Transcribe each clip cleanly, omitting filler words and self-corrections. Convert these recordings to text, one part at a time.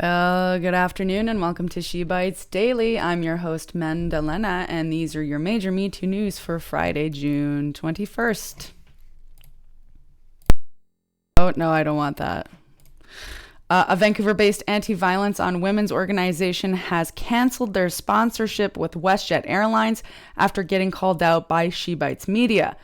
Well, good afternoon and welcome to She Bites Daily. I'm your host, Mendalena, and these are your major Me Too news for Friday, June 21st. Oh, no, I don't want that. A Vancouver-based anti-violence on women's organization has canceled their sponsorship with Westjet Airlines after getting called out by She Bites Media.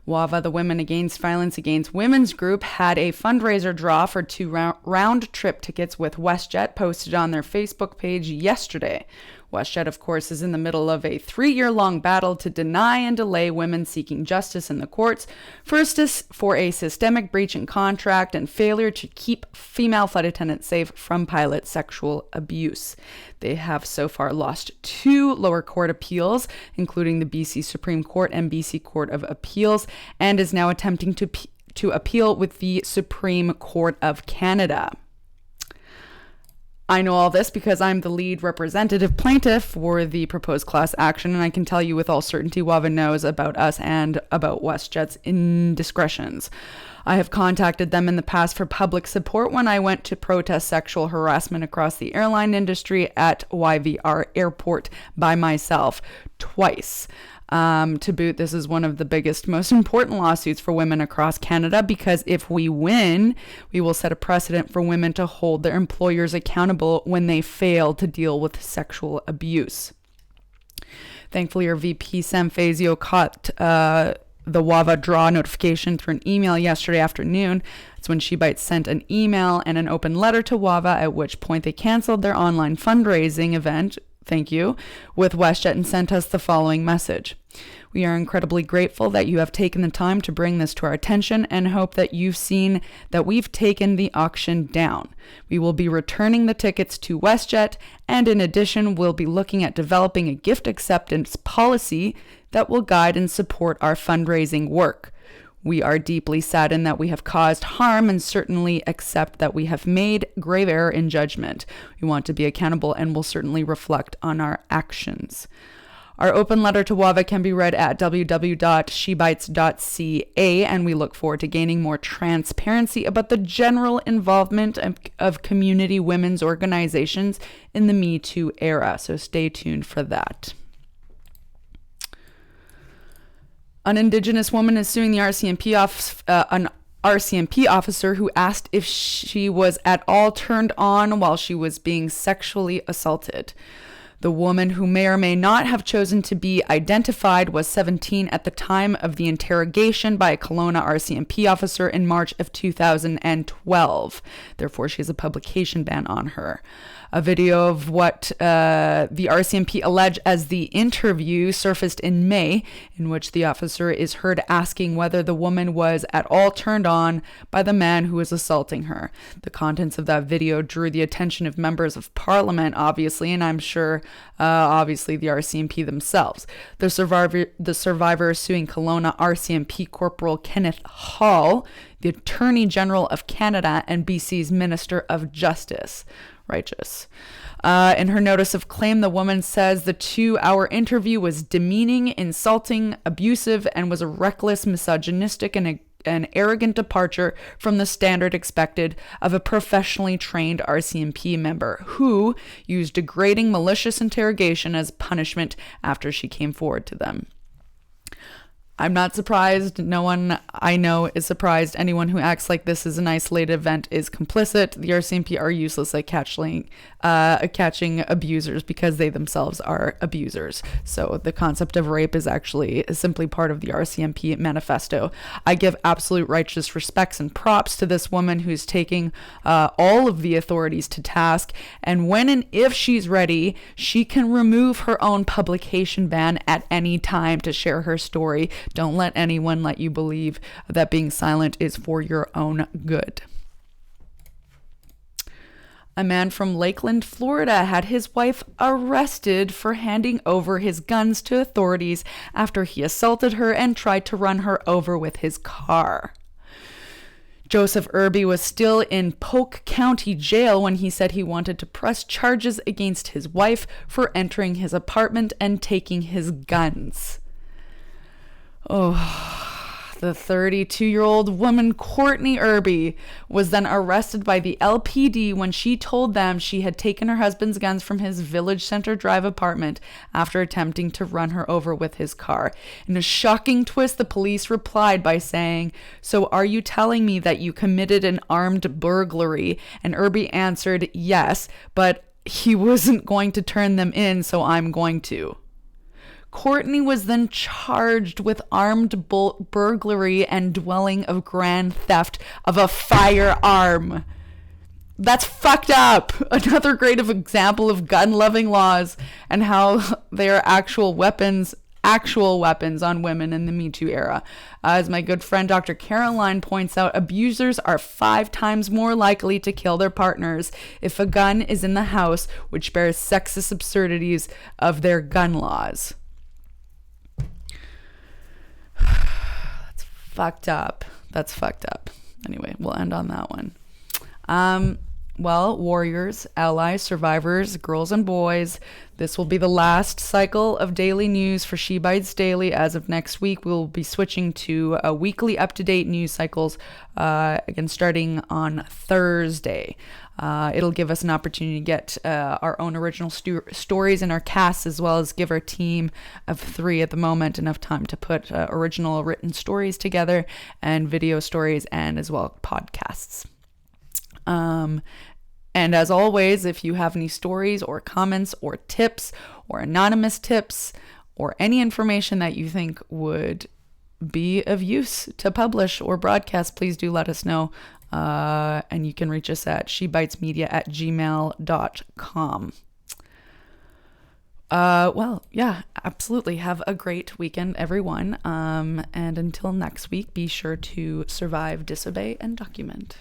Wavaw, the Women Against Violence Against Women's group, had a fundraiser draw for two round-trip tickets with Westjet posted on their Facebook page yesterday. Westjet, of course, is in the middle of a 3-year-long battle to deny and delay women seeking justice in the courts for a systemic breach in contract and failure to keep female flight attendants safe from pilot sexual abuse. They have so far lost 2 lower court appeals, including the BC Supreme Court and BC Court of Appeals, and is now attempting to appeal with the Supreme Court of Canada. I know all this because I'm the lead representative plaintiff for the proposed class action, and I can tell you with all certainty Wavaw knows about us and about WestJet's indiscretions. I have contacted them in the past for public support when I went to protest sexual harassment across the airline industry at Wavaw Airport by myself twice. To boot, this is one of the biggest, most important lawsuits for women across Canada because if we win, we will set a precedent for women to hold their employers accountable when they fail to deal with sexual abuse. Thankfully, our VP Sam Fazio caught the Wavaw draw notification through an email yesterday afternoon. It's when She Bites sent an email and an open letter to Wavaw, at which point they canceled their online fundraising event, thank you, with WestJet and sent us the following message. We are incredibly grateful that you have taken the time to bring this to our attention and hope that you've seen that we've taken the auction down. We will be returning the tickets to WestJet, and in addition, we'll be looking at developing a gift acceptance policy that will guide and support our fundraising work. We are deeply saddened that we have caused harm and certainly accept that we have made grave error in judgment. We want to be accountable and will certainly reflect on our actions. Our open letter to Wavaw can be read at www.shebites.ca, and we look forward to gaining more transparency about the general involvement of community women's organizations in the Me Too era. So stay tuned for that. An Indigenous woman is suing the Rcmp officer who asked if she was at all turned on while she was being sexually assaulted. The woman, who may or may not have chosen to be identified, was 17 at the time of the interrogation by a Kelowna Rcmp officer in March of 2012. Therefore, she has a publication ban on her. A video of what the Rcmp allege as the interview surfaced in May, in which the officer is heard asking whether the woman was at all turned on by the man who was assaulting her. The contents of that video drew the attention of members of parliament, obviously, and I'm sure, obviously, the Rcmp themselves. The survivor is suing Kelowna Rcmp Corporal Kenneth Hall, the Attorney General of Canada, and BC's Minister of Justice. Righteous. In her notice of claim, the woman says the 2-hour interview was demeaning, insulting, abusive, and was a reckless, misogynistic, and an arrogant departure from the standard expected of a professionally trained Rcmp member who used degrading, malicious interrogation as punishment after she came forward to them. I'm not surprised. No one I know is surprised. Anyone who acts like this is an isolated event is complicit. The Rcmp are useless at catching abusers because they themselves are abusers. So the concept of rape is actually simply part of the Rcmp manifesto. I give absolute righteous respects and props to this woman who's taking all of the authorities to task. And when and if she's ready, she can remove her own publication ban at any time to share her story. Don't let anyone let you believe that being silent is for your own good. A man from Lakeland, Florida, had his wife arrested for handing over his guns to authorities after he assaulted her and tried to run her over with his car. Joseph Irby was still in Polk County Jail when he said he wanted to press charges against his wife for entering his apartment and taking his guns. Oh, The 32-year-old woman, Courtney Irby, was then arrested by the LPD when she told them she had taken her husband's guns from his Village Center Drive apartment after attempting to run her over with his car. In a shocking twist, the police replied by saying, "So are you telling me that you committed an armed burglary?" And Irby answered, "Yes, but he wasn't going to turn them in, so I'm going to." Courtney was then charged with armed burglary and dwelling of grand theft of a firearm. That's fucked up. Another great example of gun-loving laws and how they are actual weapons on women in the Me Too era. As my good friend Dr. Caroline points out, abusers are 5 times more likely to kill their partners if a gun is in the house, which bears sexist absurdities of their gun laws. That's fucked up. Anyway, we'll end on that one. Well, warriors, allies, survivors, girls and boys, this will be the last cycle of daily news for She Bites Daily. As of next week, we'll be switching to a weekly up-to-date news cycles, again, starting on Thursday. It'll give us an opportunity to get our own original stories in our casts, as well as give our team of 3 at the moment enough time to put original written stories together and video stories and as well podcasts. And as always, if you have any stories or comments or tips or anonymous tips or any information that you think would be of use to publish or broadcast, please do let us know. And you can reach us at shebitesmedia@gmail.com. Well, yeah, absolutely. Have a great weekend, everyone. And until next week, be sure to survive, disobey, and document.